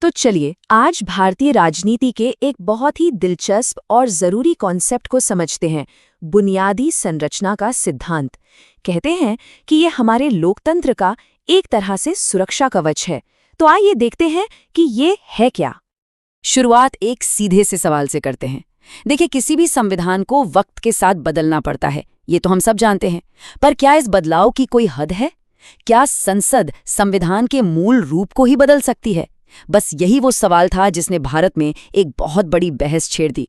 तो चलिए आज भारतीय राजनीति के एक बहुत ही दिलचस्प और जरूरी कॉन्सेप्ट को समझते हैं, बुनियादी संरचना का सिद्धांत। कहते हैं कि ये हमारे लोकतंत्र का एक तरह से सुरक्षा कवच है। तो आइए देखते हैं कि ये है क्या। शुरुआत एक सीधे से सवाल से करते हैं। देखिए, किसी भी संविधान को वक्त के साथ बदलना पड़ता है, ये तो हम सब जानते हैं। पर क्या इस बदलाव की कोई हद है? क्या संसद संविधान के मूल रूप को ही बदल सकती है? बस यही वो सवाल था जिसने भारत में एक बहुत बड़ी बहस छेड़ दी।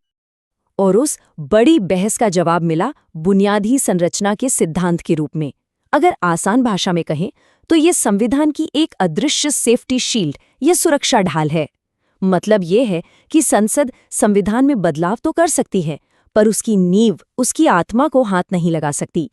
और उस बड़ी बहस का जवाब मिला बुनियादी संरचना के सिद्धांत के रूप में। अगर आसान भाषा में कहें तो ये संविधान की एक अदृश्य सेफ्टी शील्ड या सुरक्षा ढाल है। मतलब ये है कि संसद संविधान में बदलाव तो कर सकती है, पर उसकी नींव, उसकी आत्मा को हाथ नहीं लगा सकती।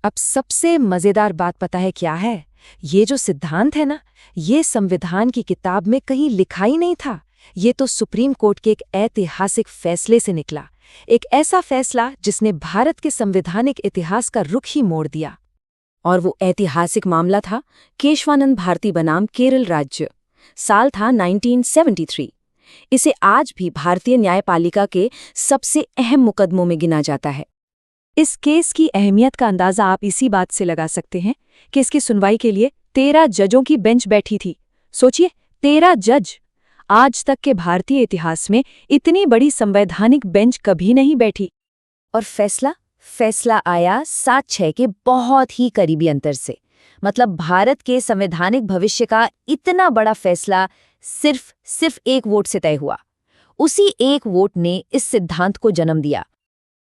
अब सबसे मजेदार बात पता है क्या है? ये जो सिद्धांत है ना, ये संविधान की किताब में कहीं लिखा ही नहीं था। ये तो सुप्रीम कोर्ट के एक ऐतिहासिक फैसले से निकला। एक ऐसा फैसला जिसने भारत के संवैधानिक इतिहास का रुख ही मोड़ दिया। और वो ऐतिहासिक मामला था केशवानंद भारती बनाम केरल राज्य। साल था 1973। इसे आज भी भारतीय न्यायपालिका के सबसे अहम मुकदमों में गिना जाता है। इस केस की अहमियत का अंदाजा आप इसी बात से लगा सकते हैं कि इसकी सुनवाई के लिए 13 जजों की बेंच बैठी थी। सोचिए, 13 जज। आज तक के भारतीय इतिहास में इतनी बड़ी संवैधानिक बेंच कभी नहीं बैठी। और फैसला आया 7-6 के बहुत ही करीबी अंतर से। मतलब भारत के संवैधानिक भविष्य का इतना बड़ा फैसला सिर्फ एक वोट से तय हुआ। उसी एक वोट ने इस सिद्धांत को जन्म दिया।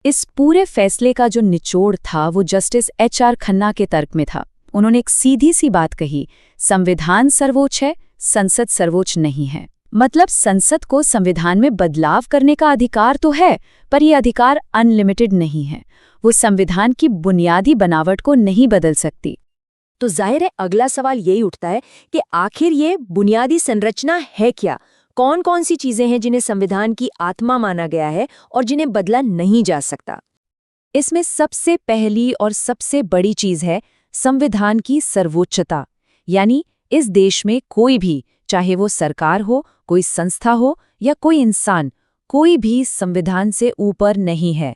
इस पूरे फैसले का जो निचोड़ था वो जस्टिस HR खन्ना के तर्क में था। उन्होंने एक सीधी सी बात कही, संविधान सर्वोच्च है, संसद सर्वोच्च नहीं है। मतलब संसद को संविधान में बदलाव करने का अधिकार तो है, पर यह अधिकार अनलिमिटेड नहीं है। वो संविधान की बुनियादी बनावट को नहीं बदल सकती। तो जाहिर है अगला सवाल यही उठता है कि आखिर ये बुनियादी संरचना है क्या? कौन कौन सी चीजें हैं जिन्हें संविधान की आत्मा माना गया है और जिन्हें बदला नहीं जा सकता? इसमें सबसे पहली और सबसे बड़ी चीज है संविधान की सर्वोच्चता। यानी इस देश में कोई भी, चाहे वो सरकार हो, कोई संस्था हो या कोई इंसान, कोई भी संविधान से ऊपर नहीं है।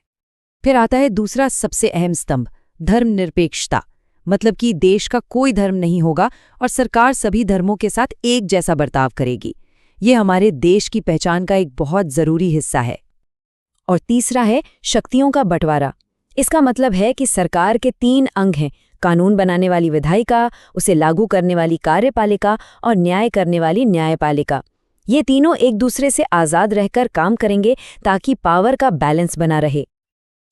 फिर आता है दूसरा सबसे अहम स्तंभ, धर्मनिरपेक्षता। मतलब कि देश का कोई धर्म नहीं होगा और सरकार सभी धर्मों के साथ एक जैसा बर्ताव करेगी। ये हमारे देश की पहचान का एक बहुत जरूरी हिस्सा है। और तीसरा है शक्तियों का बंटवारा। इसका मतलब है कि सरकार के 3 अंग हैं, कानून बनाने वाली विधायिका, उसे लागू करने वाली कार्यपालिका और न्याय करने वाली न्यायपालिका। ये तीनों एक दूसरे से आज़ाद रहकर काम करेंगे ताकि पावर का बैलेंस बना रहे।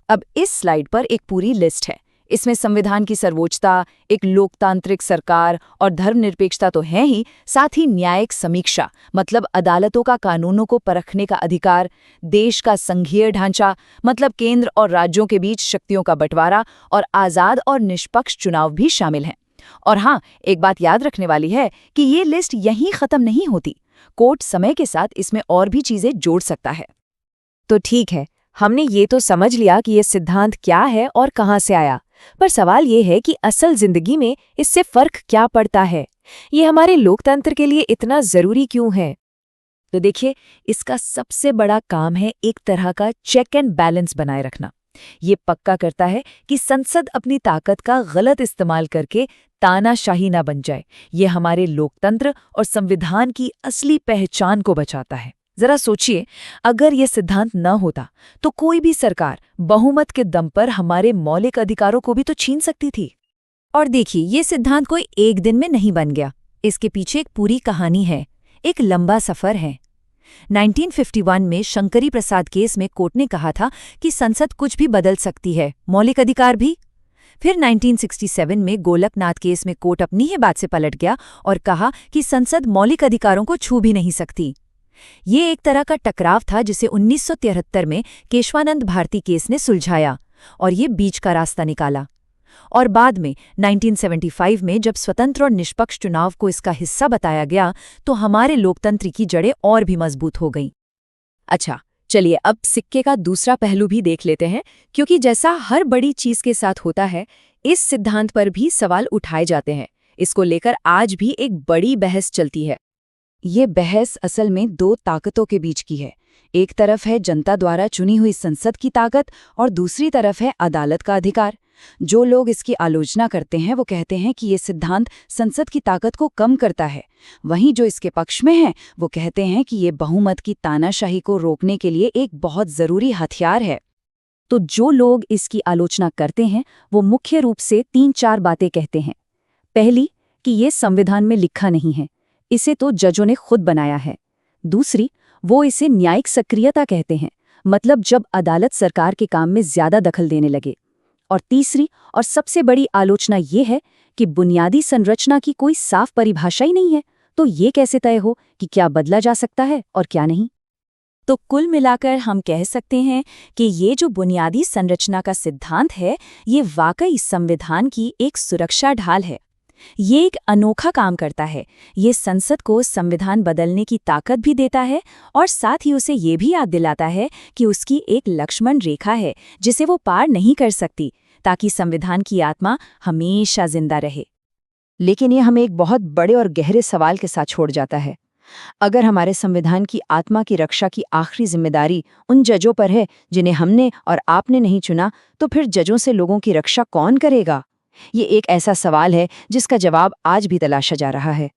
अब इस स्लाइड पर एक पूरी लिस्ट है। इसमें संविधान की सर्वोच्चता, एक लोकतांत्रिक सरकार और धर्मनिरपेक्षता तो है ही, साथ ही न्यायिक समीक्षा, मतलब अदालतों का कानूनों को परखने का अधिकार, देश का संघीय ढांचा, मतलब केंद्र और राज्यों के बीच शक्तियों का बंटवारा, और आज़ाद और निष्पक्ष चुनाव भी शामिल हैं। और हाँ, एक बात याद रखने वाली है कि ये लिस्ट यहीं खत्म नहीं होती। कोर्ट समय के साथ इसमें और भी चीजें जोड़ सकता है। तो ठीक है, हमने ये तो समझ लिया कि ये सिद्धांत क्या है और कहाँ से आया। पर सवाल ये है कि असल जिंदगी में इससे फर्क क्या पड़ता है? ये हमारे लोकतंत्र के लिए इतना जरूरी क्यों है? तो देखिए, इसका सबसे बड़ा काम है एक तरह का चेक एंड बैलेंस बनाए रखना। ये पक्का करता है कि संसद अपनी ताकत का गलत इस्तेमाल करके तानाशाही ना बन जाए। ये हमारे लोकतंत्र और संविधान की असली पहचान को बचाता है। जरा सोचिए, अगर ये सिद्धांत न होता तो कोई भी सरकार बहुमत के दम पर हमारे मौलिक अधिकारों को भी तो छीन सकती थी। और देखिए, ये सिद्धांत कोई एक दिन में नहीं बन गया। इसके पीछे एक पूरी कहानी है, एक लंबा सफर है। 1951 में शंकरी प्रसाद केस में कोर्ट ने कहा था कि संसद कुछ भी बदल सकती है, मौलिक अधिकार भी। फिर 1967 में गोलकनाथ केस में कोर्ट अपनी ही बात से पलट गया और कहा कि संसद मौलिक अधिकारों को छू भी नहीं सकती। ये एक तरह का टकराव था जिसे 1973 में केशवानंद भारती केस ने सुलझाया और ये बीच का रास्ता निकाला। और बाद में 1975 में जब स्वतंत्र और निष्पक्ष चुनाव को इसका हिस्सा बताया गया तो हमारे लोकतंत्र की जड़ें और भी मजबूत हो गईं। अच्छा, चलिए अब सिक्के का दूसरा पहलू भी देख लेते हैं, क्योंकि जैसा हर बड़ी चीज के साथ होता है, इस सिद्धांत पर भी सवाल उठाए जाते हैं। इसको लेकर आज भी एक बड़ी बहस चलती है। ये बहस असल में दो ताकतों के बीच की है। एक तरफ है जनता द्वारा चुनी हुई संसद की ताकत और दूसरी तरफ है अदालत का अधिकार। जो लोग इसकी आलोचना करते हैं वो कहते हैं कि ये सिद्धांत संसद की ताकत को कम करता है। वहीं जो इसके पक्ष में हैं वो कहते हैं कि ये बहुमत की तानाशाही को रोकने के लिए एक बहुत ज़रूरी हथियार है। तो जो लोग इसकी आलोचना करते हैं वो मुख्य रूप से 3-4 बातें कहते हैं। पहली, कि ये संविधान में लिखा नहीं है, इसे तो जजों ने खुद बनाया है। दूसरी, वो इसे न्यायिक सक्रियता कहते हैं, मतलब जब अदालत सरकार के काम में ज्यादा दखल देने लगे। और तीसरी और सबसे बड़ी आलोचना ये है कि बुनियादी संरचना की कोई साफ परिभाषा ही नहीं है, तो ये कैसे तय हो कि क्या बदला जा सकता है और क्या नहीं। तो कुल मिलाकर हम कह सकते हैं कि ये जो बुनियादी संरचना का सिद्धांत है, ये वाकई संविधान की एक सुरक्षा ढाल है। ये एक अनोखा काम करता है। ये संसद को संविधान बदलने की ताकत भी देता है और साथ ही उसे ये भी याद दिलाता है कि उसकी एक लक्ष्मण रेखा है जिसे वो पार नहीं कर सकती, ताकि संविधान की आत्मा हमेशा जिंदा रहे। लेकिन ये हमें एक बहुत बड़े और गहरे सवाल के साथ छोड़ जाता है। अगर हमारे संविधान की आत्मा की रक्षा की आखिरी जिम्मेदारी उन जजों पर है जिन्हें हमने और आपने नहीं चुना, तो फिर जजों से लोगों की रक्षा कौन करेगा? ये एक ऐसा सवाल है जिसका जवाब आज भी तलाशा जा रहा है।